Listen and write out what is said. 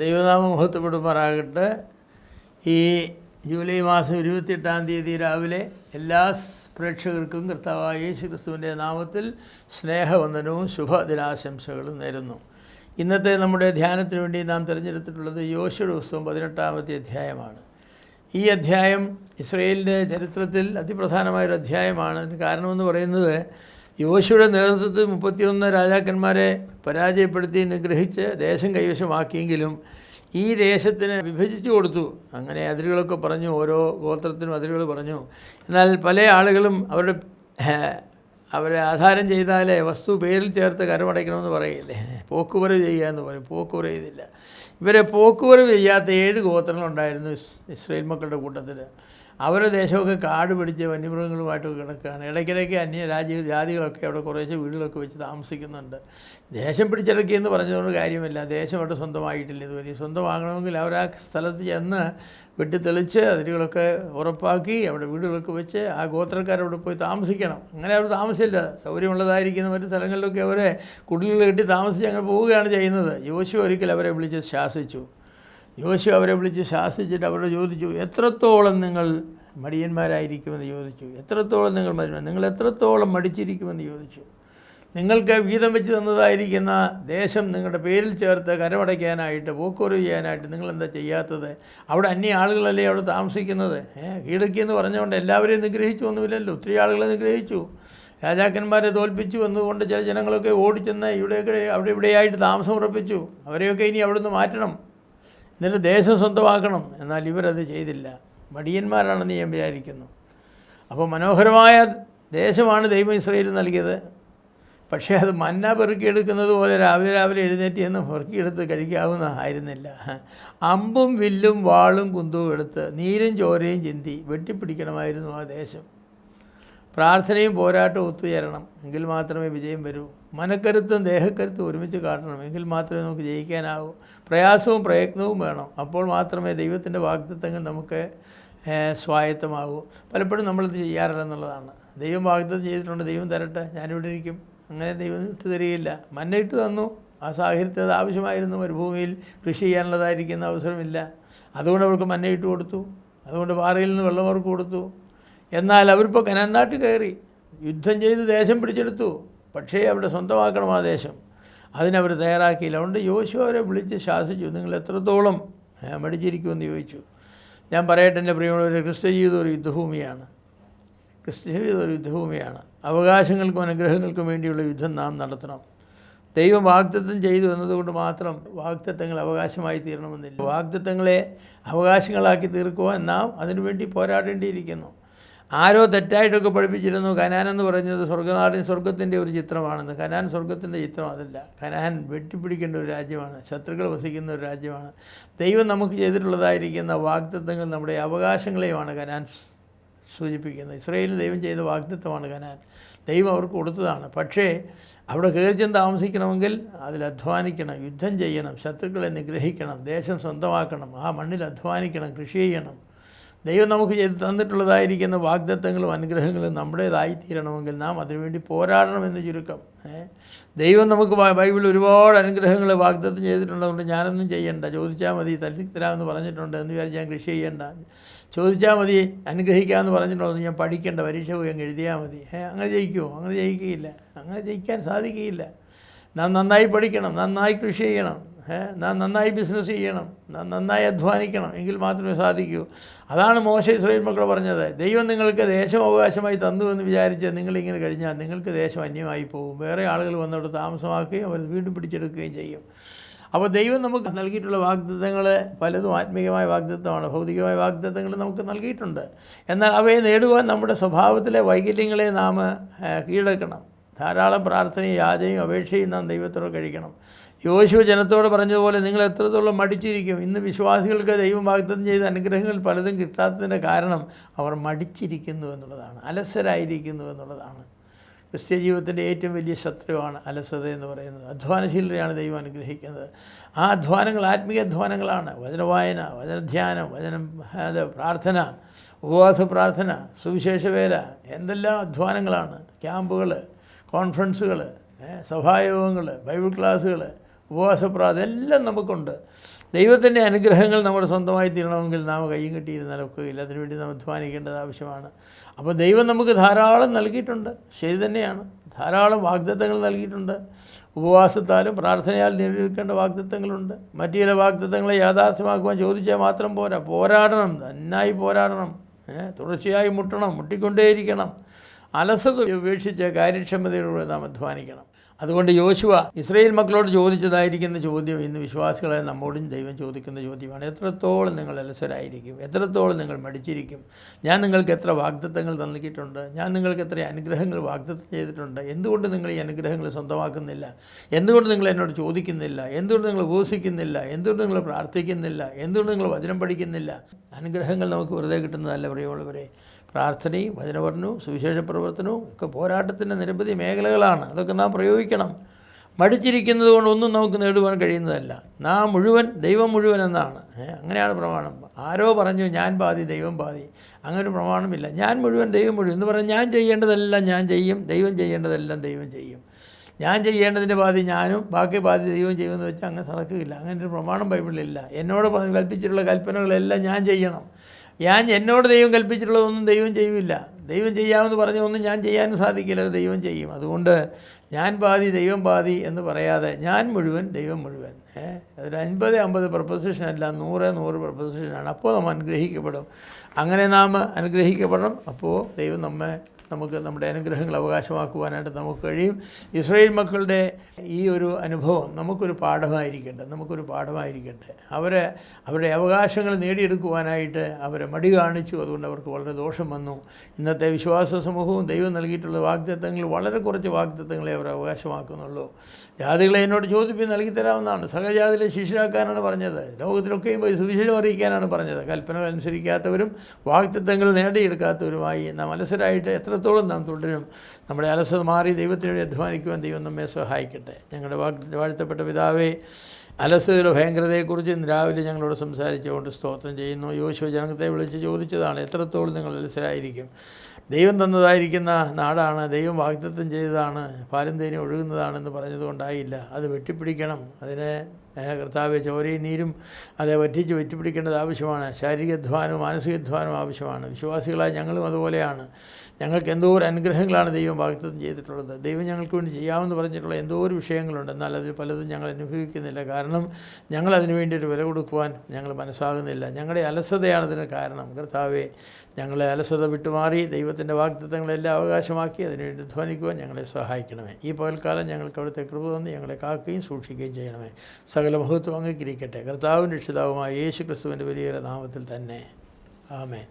ദൈവനാമം മഹത്വപ്പെടുമാറാകട്ടെ. ഈ ജൂലൈ മാസം 28-ാം തീയതി രാവിലെ എല്ലാ പ്രേക്ഷകർക്കും കർത്താവായ യേശു ക്രിസ്തുവിൻ്റെ നാമത്തിൽ സ്നേഹവന്ദനവും ശുഭദിനാശംസകളും നേരുന്നു. ഇന്നത്തെ നമ്മുടെ ധ്യാനത്തിന് വേണ്ടി നാം തിരഞ്ഞെടുത്തിട്ടുള്ളത് യോശുവയുടെ പുസ്തകം 18-ാമത്തെ അധ്യായമാണ്. ഈ അധ്യായം ഇസ്രായേലിൻ്റെ ചരിത്രത്തിൽ അതിപ്രധാനമായൊരു അധ്യായമാണ്. അതിന് കാരണമെന്ന് പറയുന്നത്, യോശുവയുടെ നേതൃത്വത്തിൽ 31 രാജാക്കന്മാരെ പരാജയപ്പെടുത്തി നിഗ്രഹിച്ച് ദേശം കൈവശമാക്കിയെങ്കിലും ഈ ദേശത്തിന് വിഭജിച്ചു കൊടുത്തു. അങ്ങനെ അതിരുകളൊക്കെ പറഞ്ഞു, ഓരോ ഗോത്രത്തിനും അതിരുകൾ പറഞ്ഞു. എന്നാൽ പല ആളുകളും അവരെ ആധാരം ചെയ്താലേ വസ്തു പേരിൽ ചേർത്ത് കരമടയ്ക്കണമെന്ന് പറയില്ലേ, പോക്കുവരവ് ചെയ്യുക എന്ന് പറയും. പോക്കുവരവ് ചെയ്തില്ല. ഇവരെ പോക്കുവരവ് ചെയ്യാത്ത 7 ഗോത്രങ്ങളുണ്ടായിരുന്നു ഇസ്രായേൽ മക്കളുടെ കൂട്ടത്തിൽ. അവരുടെ ദേശമൊക്കെ കാട് പിടിച്ച് വന്യമൃഗങ്ങളുമായിട്ടൊക്കെ കിടക്കുകയാണ്. ഇടയ്ക്കിടയ്ക്ക് ജാതികളൊക്കെ അവിടെ കുറേശ്ശെ വീടുകളൊക്കെ വെച്ച് താമസിക്കുന്നുണ്ട്. ദേശം പിടിച്ചടക്കിയെന്ന് പറഞ്ഞതുകൊണ്ട് കാര്യമില്ല. ദേശം അവിടെ സ്വന്തമായിട്ടില്ല. ഇതുവരെ സ്വന്തമാകണമെങ്കിൽ അവർ ആ സ്ഥലത്ത് ചെന്ന് വെട്ടിത്തെളിച്ച് അതിരുകളൊക്കെ ഉറപ്പാക്കി അവിടെ വീടുകളൊക്കെ വെച്ച് ആ ഗോത്രക്കാരവിടെ പോയി താമസിക്കണം. അങ്ങനെ അവർ താമസിച്ചില്ല. സൗകര്യമുള്ളതായിരിക്കുന്ന മറ്റു സ്ഥലങ്ങളിലൊക്കെ അവരെ കുടിലുകൾ കെട്ടി താമസിച്ച് അങ്ങനെ പോവുകയാണ് ചെയ്യുന്നത്. യോശുവ ഒരിക്കൽ അവരെ വിളിച്ച് ശാസിച്ചു. യോശുവ അവരെ വിളിച്ച് ശാസിച്ചിട്ട് അവരോട് ചോദിച്ചു, എത്രത്തോളം നിങ്ങൾ മടിയന്മാരായിരിക്കുമെന്ന് ചോദിച്ചു. എത്രത്തോളം നിങ്ങൾ എത്രത്തോളം മടിച്ചിരിക്കുമെന്ന് ചോദിച്ചു. നിങ്ങൾക്ക് വീതം വെച്ച് തന്നതായിരിക്കുന്ന ദേശം നിങ്ങളുടെ പേരിൽ ചേർത്ത് കരമടയ്ക്കാനായിട്ട്, പോക്കുവരവ് ചെയ്യാനായിട്ട് നിങ്ങളെന്താ ചെയ്യാത്തത്? അവിടെ അന്യ ആളുകളല്ലേ അവിടെ താമസിക്കുന്നത്. കീഴടക്കിയെന്ന് പറഞ്ഞുകൊണ്ട് എല്ലാവരെയും നിഗ്രഹിച്ചു ഒന്നുമില്ലല്ലോ. ഒത്തിരി ആളുകളെ നിഗ്രഹിച്ചു. രാജാക്കന്മാരെ തോൽപ്പിച്ചു വന്നുകൊണ്ട് ചില ജനങ്ങളൊക്കെ ഓടിച്ചെന്ന് അവിടെ ഇവിടെയായിട്ട് താമസം ഉറപ്പിച്ചു. അവരെയൊക്കെ ഇനി അവിടുന്ന് മാറ്റണം, എന്നിട്ട് ദേശം സ്വന്തമാക്കണം. എന്നാൽ ഇവരത് ചെയ്തില്ല. മടിയന്മാരാണെന്ന് ഞാൻ വിചാരിക്കുന്നു. അപ്പോൾ മനോഹരമായ ദേശമാണ് ദൈവം ഇസ്രായേലിന് നൽകിയത്. പക്ഷേ അത് മന്ന പെറുക്കിയെടുക്കുന്നത് പോലെ രാവിലെ എഴുന്നേറ്റ് എന്ന് പെറുക്കിയെടുത്ത് കഴിക്കാവുന്ന ആയിരുന്നില്ല. അമ്പും വില്ലും വാളും കുന്തവും എടുത്ത് നീരും ചോരയും ചിന്തി വെട്ടിപ്പിടിക്കണമായിരുന്നു ആ ദേശം. പ്രാർത്ഥനയും പോരാട്ടവും ഒത്തുചേരണം, എങ്കിൽ മാത്രമേ വിജയം വരൂ. മനക്കരുത്തും ദേഹക്കരുത്തും ഒരുമിച്ച് കാട്ടണം, എങ്കിൽ മാത്രമേ നമുക്ക് ജയിക്കാനാവൂ. പ്രയാസവും പ്രയത്നവും വേണം. അപ്പോൾ മാത്രമേ ദൈവത്തിൻ്റെ വാഗ്ദത്തങ്ങൾ നമുക്ക് സ്വായത്തമാകൂ. പലപ്പോഴും നമ്മളത് ചെയ്യാറില്ലെന്നുള്ളതാണ്. ദൈവം വാഗ്ദത്തം ചെയ്തിട്ടുണ്ട്, ദൈവം തരട്ടെ, ഞാനിവിടെ ഇരിക്കും. അങ്ങനെ ദൈവം ഇട്ട് തരികയില്ല. മന്ന ഇട്ട് തന്നു. ആ സാഹചര്യത്തിൽ അത് ആവശ്യമായിരുന്നു. മരുഭൂമിയിൽ കൃഷി ചെയ്യാനുള്ളതായിരിക്കുന്ന അവസരമില്ല. അതുകൊണ്ട് അവർക്ക് മന്ന ഇട്ട് കൊടുത്തു. അതുകൊണ്ട് പാറയിൽ നിന്ന് വെള്ളം അവർക്ക് കൊടുത്തു. എന്നാൽ അവരിപ്പോൾ കനാൻ നാട്ടിൽ കയറി യുദ്ധം ചെയ്ത് ദേശം പിടിച്ചെടുത്തു. പക്ഷേ അവിടെ സ്വന്തമാക്കണം ആ ദേശം. അതിനവർ തയ്യാറാക്കിയില്ല. അതുകൊണ്ട് യോശുവ അവരെ വിളിച്ച് ശാസിച്ചു, നിങ്ങൾ എത്രത്തോളം മടിച്ചിരിക്കുമെന്ന് ചോദിച്ചു. ഞാൻ പറയട്ടെ എൻ്റെ പ്രിയമുള്ളവരെ, ക്രിസ്ത്യ ജീവിതം ഒരു യുദ്ധഭൂമിയാണ്. ക്രിസ്ത്യ ജീവിതം ഒരു യുദ്ധഭൂമിയാണ്. അവകാശങ്ങൾക്കും അനുഗ്രഹങ്ങൾക്കും വേണ്ടിയുള്ള യുദ്ധം നാം നടത്തണം. ദൈവം വാഗ്ദത്തം ചെയ്തു എന്നതുകൊണ്ട് മാത്രം വാഗ്ദത്തങ്ങൾ അവകാശമായി തീരണമെന്നില്ല. വാഗ്ദത്തങ്ങളെ അവകാശങ്ങളാക്കി തീർക്കുവാൻ നാം അതിനുവേണ്ടി പോരാടേണ്ടിയിരിക്കുന്നു. ആരോ തെറ്റായിട്ടൊക്കെ പഠിപ്പിച്ചിരുന്നു കനാൻ എന്ന് പറഞ്ഞത് സ്വർഗത്തിൻ്റെ ഒരു ചിത്രമാണെന്ന്. കനാൻ സ്വർഗത്തിൻ്റെ ചിത്രം അതല്ല. കനാൻ വെട്ടിപ്പിടിക്കേണ്ട ഒരു രാജ്യമാണ്, ശത്രുക്കൾ വസിക്കുന്ന ഒരു രാജ്യമാണ്. ദൈവം നമുക്ക് ചെയ്തിട്ടുള്ളതായിരിക്കുന്ന വാഗ്ദത്തങ്ങൾ നമ്മുടെ അവകാശങ്ങളെയുമാണ് കനാൻ സൂചിപ്പിക്കുന്നത്. ഇസ്രായേലിന് ദൈവം ചെയ്ത വാഗ്ദത്തമാണ് കനാൻ. ദൈവം അവർക്ക് കൊടുത്തതാണ്. പക്ഷേ അവിടെ കയറിച്ചെന്ന് താമസിക്കണമെങ്കിൽ അതിൽ അധ്വാനിക്കണം, യുദ്ധം ചെയ്യണം, ശത്രുക്കളെ നിഗ്രഹിക്കണം, ദേശം സ്വന്തമാക്കണം, ആ മണ്ണിൽ അധ്വാനിക്കണം, കൃഷി ചെയ്യണം. ദൈവം നമുക്ക് ചെയ്ത് തന്നിട്ടുള്ളതായിരിക്കുന്ന വാഗ്ദത്തങ്ങളും അനുഗ്രഹങ്ങളും നമ്മുടേതായിത്തീരണമെങ്കിൽ നാം അതിനുവേണ്ടി പോരാടണമെന്ന് ചുരുക്കം. ദൈവം നമുക്ക് ബൈബിളിൽ ഒരുപാട് അനുഗ്രഹങ്ങൾ വാഗ്ദത്തം ചെയ്തിട്ടുള്ളതുകൊണ്ട് ഞാനൊന്നും ചെയ്യണ്ട, ചോദിച്ചാൽ മതി തരാമെന്ന് പറഞ്ഞിട്ടുണ്ട് എന്ന് വിചാരിച്ച് ഞാൻ കൃഷി ചെയ്യേണ്ട, ചോദിച്ചാൽ മതി അനുഗ്രഹിക്കാമെന്ന് പറഞ്ഞിട്ടുള്ളത് ഞാൻ പഠിക്കേണ്ട, പരീക്ഷ പോയി അങ്ങ് എഴുതിയാൽ മതി. അങ്ങനെ ജയിക്കുമോ? അങ്ങനെ ജയിക്കുകയില്ല. അങ്ങനെ ജയിക്കാൻ സാധിക്കുകയില്ല. നാം നന്നായി പഠിക്കണം, നന്നായി കൃഷി ചെയ്യണം, നാം നന്നായി ബിസിനസ് ചെയ്യണം, നാം നന്നായി അധ്വാനിക്കണം, എങ്കിൽ മാത്രമേ സാധിക്കൂ. അതാണ് മോശ ഇസ്രായേൽ മക്കൾ പറഞ്ഞത്. ദൈവം നിങ്ങൾക്ക് ദേശം അവകാശമായി തന്നു എന്ന് വിചാരിച്ച് നിങ്ങളിങ്ങനെ കഴിഞ്ഞാൽ നിങ്ങൾക്ക് ദേശം അന്യമായി പോകും. വേറെ ആളുകൾ വന്നവിടെ താമസമാക്കുകയും അവർ വീണ്ടും പിടിച്ചെടുക്കുകയും ചെയ്യും. അപ്പോൾ ദൈവം നമുക്ക് നൽകിയിട്ടുള്ള വാഗ്ദത്തങ്ങൾ പലതും ആത്മീയമായ വാഗ്ദത്തമാണ്. ഭൗതികമായ വാഗ്ദത്തങ്ങൾ നമുക്ക് നൽകിയിട്ടുണ്ട്. എന്നാൽ അവയെ നേടുവാൻ നമ്മുടെ സ്വഭാവത്തിലെ വൈകല്യങ്ങളെ നാം കീഴടക്കണം. ധാരാളം പ്രാർത്ഥനയും യാചനയും അപേക്ഷയും നാം ദൈവത്തോട് കഴിക്കണം. യോശുവ ജനത്തോട് പറഞ്ഞതുപോലെ നിങ്ങൾ എത്രത്തോളം മടിച്ചിരിക്കും. ഇന്ന് വിശ്വാസികൾക്ക് ദൈവം വാഗ്ദത്തം ചെയ്ത അനുഗ്രഹങ്ങൾ പലതും കിട്ടാത്തതിൻ്റെ കാരണം അവർ മടിച്ചിരിക്കുന്നു എന്നുള്ളതാണ്, അലസരായിരിക്കുന്നു എന്നുള്ളതാണ്. ക്രിസ്ത്യ ജീവിതത്തിൻ്റെ ഏറ്റവും വലിയ ശത്രുവാണ് അലസത എന്ന് പറയുന്നത്. അധ്വാനശീലരെയാണ് ദൈവം അനുഗ്രഹിക്കുന്നത്. ആ അധ്വാനങ്ങൾ ആത്മീയ അധ്വാനങ്ങളാണ്. വചനവായന, വചനധ്യാനം, പ്രാർത്ഥന, ഉപവാസ പ്രാർത്ഥന, സുവിശേഷ വേല, എന്തെല്ലാം അധ്വാനങ്ങളാണ്. ക്യാമ്പുകൾ, കോൺഫറൻസുകൾ, സഭായോഗങ്ങൾ, ബൈബിൾ ക്ലാസ്സുകൾ, ഉപവാസ പ്രാർത്ഥന എല്ലാം നമുക്കുണ്ട്. ദൈവത്തിൻ്റെ അനുഗ്രഹങ്ങൾ നമ്മുടെ സ്വന്തമായി തീരണമെങ്കിൽ നാം കയ്യും കെട്ടിയിരുന്നാലൊക്കെ ഇല്ല. അതിനുവേണ്ടി നാം അധ്വാനിക്കേണ്ടത് ആവശ്യമാണ്. അപ്പോൾ ദൈവം നമുക്ക് ധാരാളം നൽകിയിട്ടുണ്ട്, ശരി തന്നെയാണ്. ധാരാളം വാഗ്ദത്തങ്ങൾ നൽകിയിട്ടുണ്ട്. ഉപവാസത്താലും പ്രാർത്ഥനയാൽ നേടിയെടുക്കേണ്ട വാഗ്ദത്തങ്ങളുണ്ട്. മറ്റു ചില വാഗ്ദത്തങ്ങളെ യാഥാർത്ഥ്യമാക്കുവാൻ ചോദിച്ചാൽ മാത്രം പോരാ, പോരാടണം, നന്നായി പോരാടണം, തുടർച്ചയായി മുട്ടണം, മുട്ടിക്കൊണ്ടേയിരിക്കണം. അലസത ഉപേക്ഷിച്ച് കാര്യക്ഷമതയിലൂടെ നാം അധ്വാനിക്കണം. അതുകൊണ്ട് യോശുവ ഇസ്രായേൽ മക്കളോട് ചോദിച്ചതായിരിക്കുന്ന ചോദ്യം ഇന്ന് വിശ്വാസികളെ നമ്മോടും ദൈവം ചോദിക്കുന്ന ചോദ്യമാണ്. എത്രത്തോളം നിങ്ങൾ അലസരായിരിക്കും? എത്രത്തോളം നിങ്ങൾ മടിച്ചിരിക്കും? ഞാൻ നിങ്ങൾക്ക് എത്ര വാഗ്ദത്തങ്ങൾ നൽകിയിട്ടുണ്ട്? ഞാൻ നിങ്ങൾക്ക് എത്ര അനുഗ്രഹങ്ങൾ വാഗ്ദത്തം ചെയ്തിട്ടുണ്ട്? എന്തുകൊണ്ട് നിങ്ങൾ ഈ അനുഗ്രഹങ്ങൾ സ്വന്തമാക്കുന്നില്ല? എന്തുകൊണ്ട് നിങ്ങൾ എന്നോട് ചോദിക്കുന്നില്ല? എന്തുകൊണ്ട് നിങ്ങൾ ഉപവസിക്കുന്നില്ല? എന്തുകൊണ്ട് നിങ്ങൾ പ്രാർത്ഥിക്കുന്നില്ല? എന്തുകൊണ്ട് നിങ്ങൾ വചനം പഠിക്കുന്നില്ല? അനുഗ്രഹങ്ങൾ നമുക്ക് വെറുതെ കിട്ടുന്നതല്ല പ്രിയമുള്ളവരെ. പ്രാർത്ഥനയും വചനപഠനവും സുവിശേഷ പ്രവർത്തനവും ഒക്കെ പോരാട്ടത്തിൻ്റെ നിരവധി മേഖലകളാണ്. അതൊക്കെ നാം പ്രയോഗിക്കണം. മടിച്ചിരിക്കുന്നത് കൊണ്ടൊന്നും നമുക്ക് നേടുവാൻ കഴിയുന്നതല്ല. നാം മുഴുവൻ ദൈവം മുഴുവൻ എന്നാണ്. അങ്ങനെയാണ് പ്രമാണം. ആരോ പറഞ്ഞു ഞാൻ പാതി ദൈവം പാതി, അങ്ങനെ ഒരു പ്രമാണമില്ല. ഞാൻ മുഴുവൻ ദൈവം മുഴുവൻ എന്ന് പറഞ്ഞാൽ ഞാൻ ചെയ്യേണ്ടതെല്ലാം ഞാൻ ചെയ്യും, ദൈവം ചെയ്യേണ്ടതെല്ലാം ദൈവം ചെയ്യും. ഞാൻ ചെയ്യേണ്ടതിൻ്റെ പാതി ഞാനും ബാക്കി പാതി ദൈവം ചെയ്യുമെന്ന് വെച്ചാൽ അങ്ങനെ നടക്കുകയില്ല. അങ്ങനെ ഒരു പ്രമാണം ബൈബിളിലില്ല. എന്നോട് കൽപ്പിച്ചിട്ടുള്ള കൽപ്പനകളെല്ലാം ഞാൻ ചെയ്യണം. എന്നോട് ദൈവം കൽപ്പിച്ചിട്ടുള്ളതൊന്നും ദൈവം ചെയ്യില്ല. ദൈവം ചെയ്യാമെന്ന് പറഞ്ഞ ഒന്നും ഞാൻ ചെയ്യാനും സാധിക്കില്ല, അത് ദൈവം ചെയ്യും. അതുകൊണ്ട് ഞാൻ പാതി ദൈവം പാതി എന്ന് പറയാതെ ഞാൻ മുഴുവൻ ദൈവം മുഴുവൻ. അതൊരു 50-50 പ്രൊപ്പോസിഷനല്ല, 100-100 പ്രൊപ്പോസിഷനാണ്. അപ്പോൾ നാം അനുഗ്രഹിക്കപ്പെടും. അങ്ങനെ നാം അനുഗ്രഹിക്കപ്പെടണം. അപ്പോൾ ദൈവം നമുക്ക് നമ്മുടെ അനുഗ്രഹങ്ങൾ അവകാശമാക്കുവാനായിട്ട് നമുക്ക് കഴിയും. ഇസ്രായേൽ മക്കളുടെ ഈ ഒരു അനുഭവം നമുക്കൊരു പാഠമായിരിക്കട്ടെ. അവരുടെ അവകാശങ്ങൾ നേടിയെടുക്കുവാനായിട്ട് അവരെ മടി കാണിച്ചു. അതുകൊണ്ട് അവർക്ക് വളരെ ദോഷം വന്നു. ഇന്നത്തെ വിശ്വാസ സമൂഹവും ദൈവം നൽകിയിട്ടുള്ള വാഗ്ദത്തങ്ങൾ വളരെ കുറച്ച് വാഗ്ദത്തങ്ങളെ അവർ അവകാശമാക്കുന്നുള്ളൂ. ജാതികളെ എന്നോട് ചോദിപ്പിൻ നൽകിത്തരാമെന്നാണ്. സകലജാതിയിലെ ശിഷ്യരാക്കാനാണ് പറഞ്ഞത്. ലോകത്തിലൊക്കെയും പോയി സുവിശേഷം അറിയിക്കാനാണ് പറഞ്ഞത്. കൽപ്പനകൾ അനുസരിക്കാത്തവരും വാഗ്ദത്തങ്ങൾ നേടിയെടുക്കാത്തവരുമായി നാം അലസരായിട്ട് എത്രത്തോളം നാം തുടരും. നമ്മുടെ അലസത മാറി ദൈവത്തിന് വേണ്ടി അധ്വാനിക്കുവാൻ ദൈവം നമ്മെ സഹായിക്കട്ടെ. ഞങ്ങളുടെ വാഴ്ത്തപ്പെട്ട പിതാവേ, അലസതയുടെ ഭയങ്കരതയെക്കുറിച്ച് ഇന്ന് രാവിലെ ഞങ്ങളോട് സംസാരിച്ചുകൊണ്ട് സ്തോത്രം ചെയ്യുന്നു. യോശുവ ജനത്തെ വിളിച്ച് ചോദിച്ചതാണ്, എത്രത്തോളം നിങ്ങൾ അലസരായിരിക്കും? ദൈവം തന്നതായിരിക്കുന്ന നാടാണ്, ദൈവം വാഗ്ദത്തം ചെയ്തതാണ്, പാലും തേനും ഒഴുകുന്നതാണെന്ന് പറഞ്ഞതുകൊണ്ടായില്ല. അത് വെട്ടിപ്പിടിക്കണം. അതിനെ കർത്താവെ ചോരയും നീരും അത് വെറ്റിപ്പിടിക്കേണ്ടത് ആവശ്യമാണ്. ശാരീരികാധ്വാനവും മാനസികാധ്വാനവും ആവശ്യമാണ്. വിശ്വാസികളായ ഞങ്ങളും അതുപോലെയാണ്. ഞങ്ങൾക്ക് എന്തോ ഒരു അനുഗ്രഹങ്ങളാണ് ദൈവം വാഗ്ദത്തം ചെയ്തിട്ടുള്ളത്. ദൈവം ഞങ്ങൾക്ക് വേണ്ടി ചെയ്യാമെന്ന് പറഞ്ഞിട്ടുള്ള എന്തോ ഒരു വിഷയങ്ങളുണ്ട്. എന്നാൽ അതിൽ പലതും ഞങ്ങൾ അനുഭവിക്കുന്നില്ല. കാരണം ഞങ്ങൾ അതിനു വേണ്ടി ഒരു വില കൊടുക്കുവാൻ ഞങ്ങൾ മനസ്സാകുന്നില്ല. ഞങ്ങളുടെ അലസതയാണ് അതിന് കാരണം. കർത്താവെ, ഞങ്ങളെ അലസത വിട്ടുമാറി ദൈവത്തിൻ്റെ വാഗ്ദത്തങ്ങളെല്ലാം അവകാശമാക്കി അതിനുവേണ്ടി ധ്വനിക്കുവാൻ ഞങ്ങളെ സഹായിക്കണമേ. ഈ പകൽക്കാലം ഞങ്ങൾക്ക് അവിടുത്തെ കൃപ തന്ന് ഞങ്ങളെ കാക്കുകയും സൂക്ഷിക്കുകയും ചെയ്യണമേ. സകല മഹത്വം അംഗീകരിക്കട്ടെ. കർത്താവും രക്ഷിതാവുമായ യേശു ക്രിസ്തുവിൻ്റെ വലിയ നാമത്തിൽ തന്നെ. ആമേൻ.